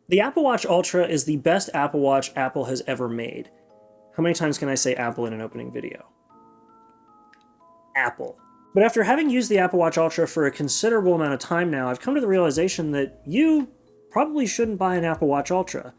The Apple Watch Ultra is the best Apple Watch Apple has ever made. How many times can I say Apple in an opening video? Apple. But after having used the Apple Watch Ultra for a considerable amount of time now, I've come to the realization that you probably shouldn't buy an Apple Watch Ultra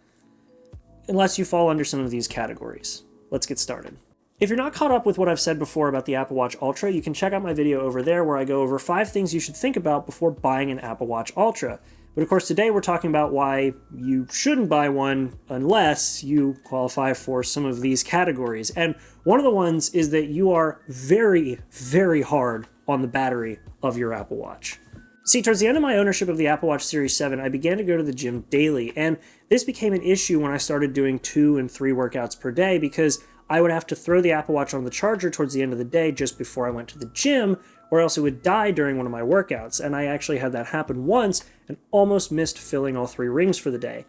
unless you fall under some of these categories. Let's get started. If you're not caught up with what I've said before about the Apple Watch Ultra, you can check out my video over there where I go over 5 things you should think about before buying an Apple Watch Ultra. But of course today we're talking about why you shouldn't buy one unless you qualify for some of these categories. And one of the ones is that you are very, very hard on the battery of your Apple Watch. See, towards the end of my ownership of the Apple Watch Series 7, I began to go to the gym daily, and this became an issue when I started doing 2 and 3 workouts per day because I would have to throw the Apple Watch on the charger towards the end of the day just before I went to the gym, or else it would die during one of my workouts. And I actually had that happen once and almost missed filling all 3 rings for the day.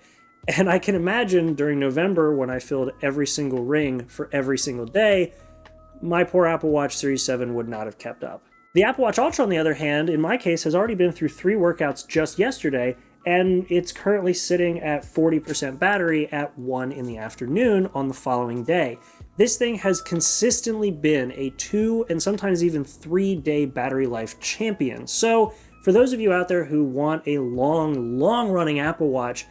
And I can imagine during November when I filled every single ring for every single day, my poor Apple Watch Series 7 would not have kept up. The Apple Watch Ultra, on the other hand, in my case, has already been through 3 workouts just yesterday, and it's currently sitting at 40% battery at 1 in the afternoon on the following day. This thing has consistently been a 2 and sometimes even 3-day battery life champion. So for those of you out there who want a long-running Apple Watch,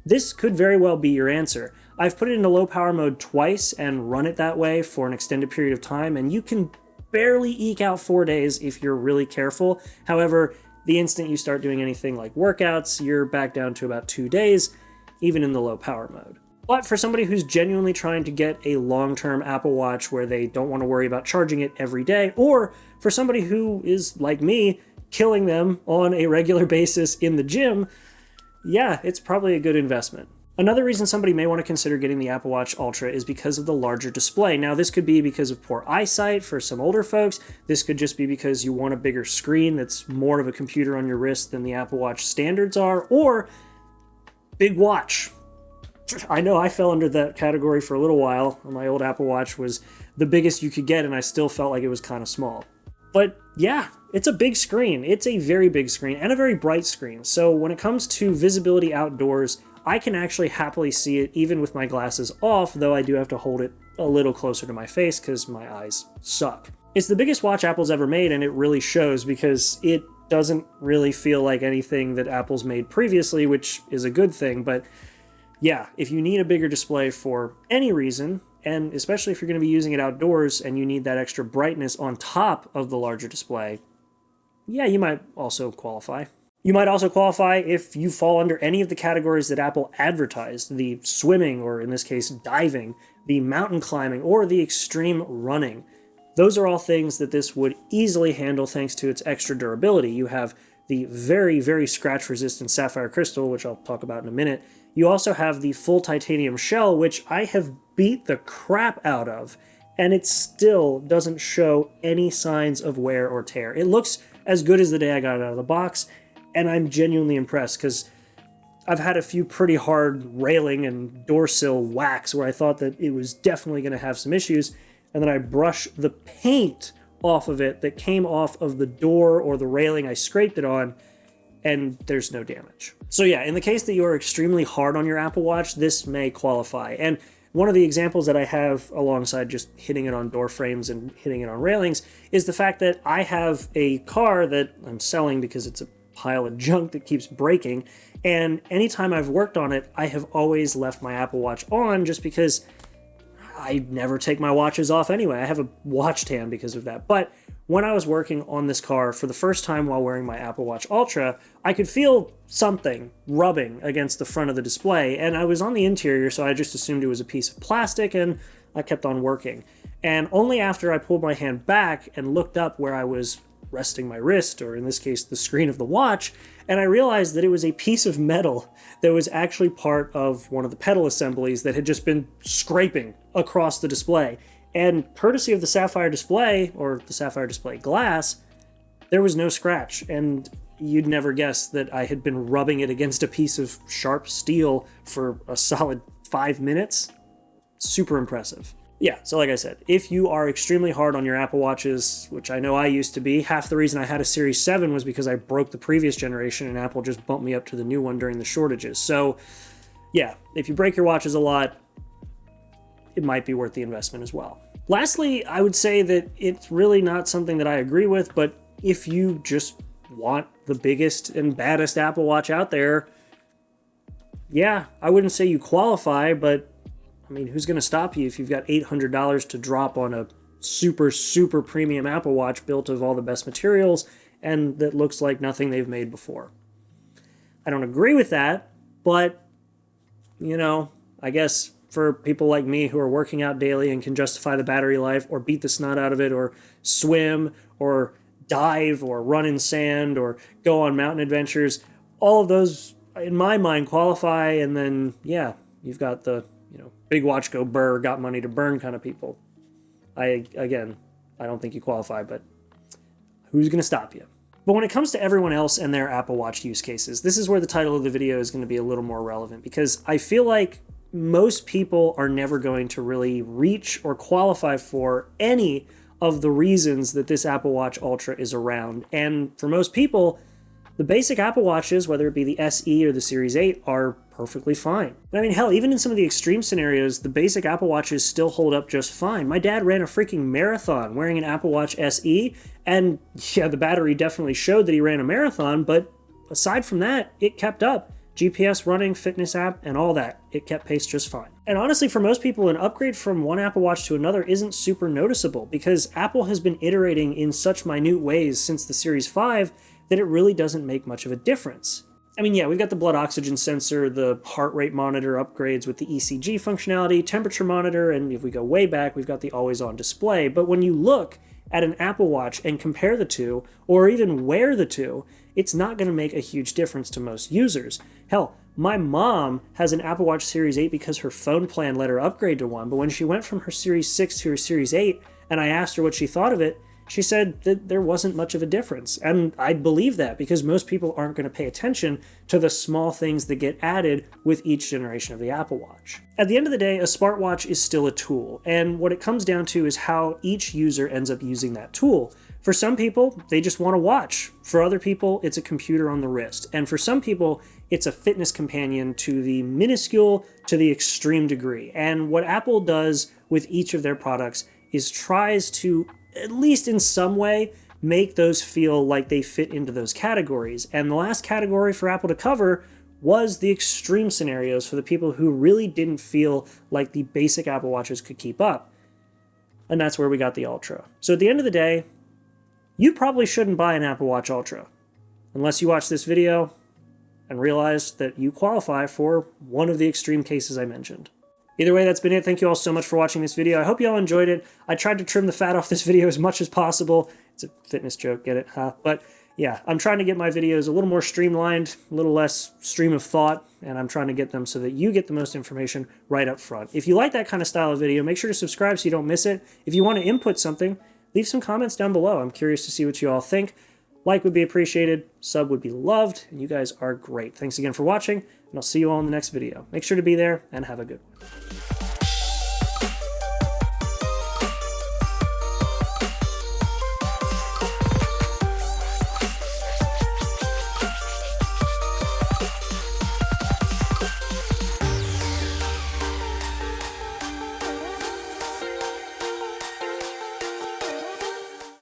this could very well be your answer. I've put it into low power mode twice and run it that way for an extended period of time, and you can barely eke out 4 days if you're really careful. However, the instant you start doing anything like workouts, you're back down to about 2 days, even in the low power mode. But for somebody who's genuinely trying to get a long-term Apple Watch where they don't want to worry about charging it every day, or for somebody who is, like me, killing them on a regular basis in the gym, yeah, it's probably a good investment. Another reason somebody may want to consider getting the Apple Watch Ultra is because of the larger display. Now, this could be because of poor eyesight for some older folks. This could just be because you want a bigger screen that's more of a computer on your wrist than the Apple Watch standards are, or big watch. I know I fell under that category for a little while. My old Apple Watch was the biggest you could get, and I still felt like it was kind of small. But yeah, it's a big screen. It's a very big screen and a very bright screen. So when it comes to visibility outdoors, I can actually happily see it even with my glasses off, though I do have to hold it a little closer to my face because my eyes suck. It's the biggest watch Apple's ever made, and it really shows because it doesn't really feel like anything that Apple's made previously, which is a good thing. But yeah, if you need a bigger display for any reason, and especially if you're going to be using it outdoors and you need that extra brightness on top of the larger display, yeah, you might also qualify. You might also qualify if you fall under any of the categories that Apple advertised: the swimming, or in this case, diving, the mountain climbing, or the extreme running. Those are all things that this would easily handle thanks to its extra durability. You have the very, very scratch-resistant sapphire crystal, which I'll talk about in a minute. You also have the full titanium shell, which I have beat the crap out of, and it still doesn't show any signs of wear or tear. It looks as good as the day I got it out of the box, and I'm genuinely impressed because I've had a few pretty hard railing and door sill whacks where I thought that it was definitely going to have some issues, and then I brush the paint off of it that came off of the door or the railing I scraped it on, and there's no damage. So yeah, in the case that you are extremely hard on your Apple Watch, this may qualify. And one of the examples that I have alongside just hitting it on door frames and hitting it on railings is the fact that I have a car that I'm selling because it's a pile of junk that keeps breaking, and anytime I've worked on it, I have always left my Apple Watch on just because I never take my watches off anyway. I have a watch tan because of that. But when I was working on this car for the first time while wearing my Apple Watch Ultra, I could feel something rubbing against the front of the display, and I was on the interior, so I just assumed it was a piece of plastic, and I kept on working. And only after I pulled my hand back and looked up where I was resting my wrist, or in this case, the screen of the watch, and I realized that it was a piece of metal that was actually part of one of the pedal assemblies that had just been scraping across the display. And courtesy of the Sapphire display, or the Sapphire display glass, there was no scratch, and you'd never guess that I had been rubbing it against a piece of sharp steel for a solid 5 minutes. Super impressive. Yeah, so like I said, if you are extremely hard on your Apple Watches, which I know I used to be, half the reason I had a Series 7 was because I broke the previous generation and Apple just bumped me up to the new one during the shortages. So yeah, if you break your watches a lot, it might be worth the investment as well. Lastly, I would say that it's really not something that I agree with, but if you just want the biggest and baddest Apple Watch out there, yeah, I wouldn't say you qualify, but I mean, who's going to stop you if you've got $800 to drop on a super, super premium Apple Watch built of all the best materials and that looks like nothing they've made before? I don't agree with that, but, you know, I guess for people like me who are working out daily and can justify the battery life or beat the snot out of it or swim or dive or run in sand or go on mountain adventures, all of those, in my mind, qualify. And then, yeah, you've got the, big watch go burr, got money to burn kind of people. I don't think you qualify, but who's going to stop you? But when it comes to everyone else and their Apple Watch use cases, this is where the title of the video is going to be a little more relevant, because I feel like most people are never going to really reach or qualify for any of the reasons that this Apple Watch Ultra is around. And for most people, the basic Apple Watches, whether it be the SE or the Series 8, are perfectly fine. I mean, hell, even in some of the extreme scenarios, the basic Apple Watches still hold up just fine. My dad ran a freaking marathon wearing an Apple Watch SE, and yeah, the battery definitely showed that he ran a marathon, but aside from that, it kept up. GPS running, fitness app, and all that. It kept pace just fine. And honestly, for most people, an upgrade from one Apple Watch to another isn't super noticeable, because Apple has been iterating in such minute ways since the Series 5 that it really doesn't make much of a difference. I mean, yeah, we've got the blood oxygen sensor, the heart rate monitor upgrades with the ECG functionality, temperature monitor, and if we go way back, we've got the always-on display. But when you look at an Apple Watch and compare the two, or even wear the two, it's not going to make a huge difference to most users. Hell, my mom has an Apple Watch Series 8 because her phone plan let her upgrade to one, but when she went from her Series 6 to her Series 8, and I asked her what she thought of it, she said that there wasn't much of a difference. And I believe that, because most people aren't going to pay attention to the small things that get added with each generation of the Apple Watch. At the end of the day, a smartwatch is still a tool, and what it comes down to is how each user ends up using that tool. For some people, they just want to watch. For other people, it's a computer on the wrist. And for some people, it's a fitness companion to the minuscule to the extreme degree. And what Apple does with each of their products is tries to, at least in some way, make those feel like they fit into those categories. And the last category for Apple to cover was the extreme scenarios for the people who really didn't feel like the basic Apple Watches could keep up. And that's where we got the Ultra. So at the end of the day, you probably shouldn't buy an Apple Watch Ultra unless you watch this video and realize that you qualify for one of the extreme cases I mentioned. Either way, that's been it. Thank you all so much for watching this video. I hope you all enjoyed it. I tried to trim the fat off this video as much as possible. It's a fitness joke, get it, huh? But yeah, I'm trying to get my videos a little more streamlined, a little less stream of thought, and I'm trying to get them so that you get the most information right up front. If you like that kind of style of video, make sure to subscribe so you don't miss it. If you want to input something, leave some comments down below. I'm curious to see what you all think. Like would be appreciated, sub would be loved, and you guys are great. Thanks again for watching, and I'll see you all in the next video. Make sure to be there, and have a good one.